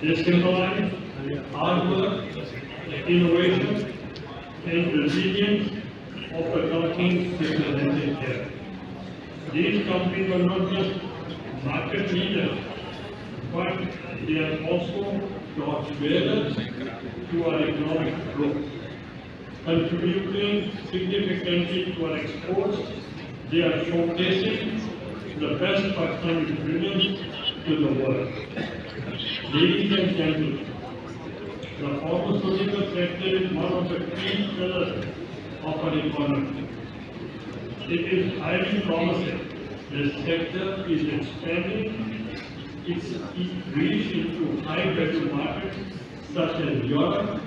They symbolize hard work, innovation, and resilience of a company represented here. These companies are not just market leaders, but they are also torchbearers to our economic growth. Contributing significantly to our exports, they are showcasing the best Pakistani brilliance to the world. Ladies and gentlemen, the pharmaceutical sector is one of the key pillars of our economy. It is highly promising. This sector is expanding its reach into high-value markets such as Europe,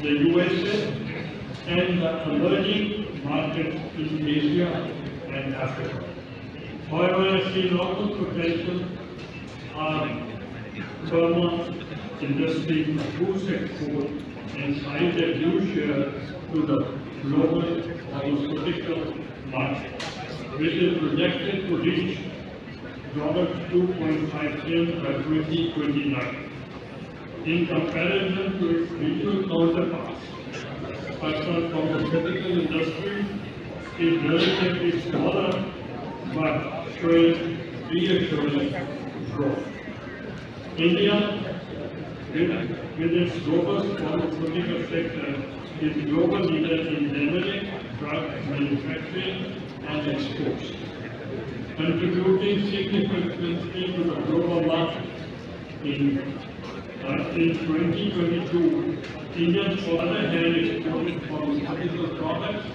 the USA, and the emerging markets in Asia and Africa. However, I see enormous potential on pharma industry to boost export and size a huge share to the global pharmaceutical market, which is projected to reach $2.5 trillion by 2029. In comparison to its regional counterparts, Pakistan's pharmaceutical industry is relatively smaller but showing reassuring growth. India, with its robust pharmaceutical sector, is global leader in generic drug manufacturing and exports, contributing significantly to the global market. In 2022, India, on the other hand, exported pharmaceutical products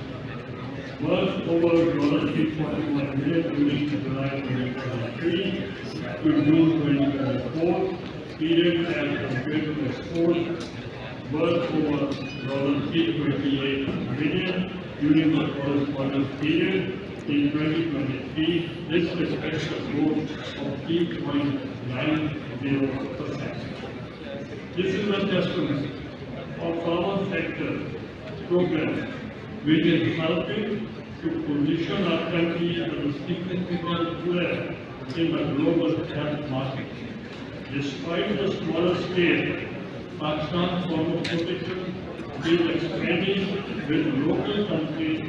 worth over $341 million during July 2023 to June 2024 period, as compared to exports worth over $328 million during the correspondence period in 2023. This reflects a growth of 3.90%. This is a testament of pharma sector progress, which is helping to position our country as a significant player in the global health market. Despite the smaller scale, Pakistan's pharmaceutical is expanding with local countries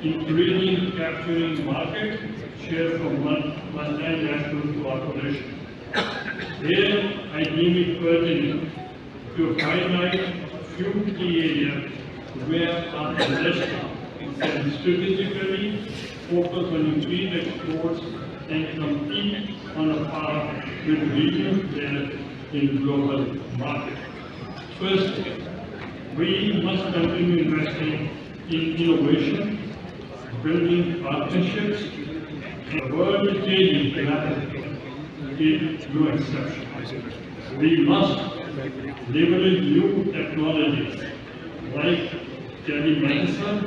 increasing capturing market share from multinational corporations. Here, I deem it pertinent to highlight few key areas where our industry can strategically focus on increased exports and compete on a par with regional players in global market. First, we must continue investing in innovation, building partnerships. The world is changing rapidly, is no exception. We must leverage new technologies like telemedicine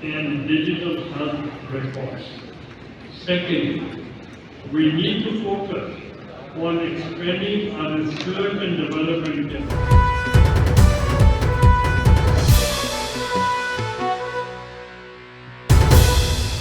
and digital health records. Second, we need to focus on expanding our research and development efforts.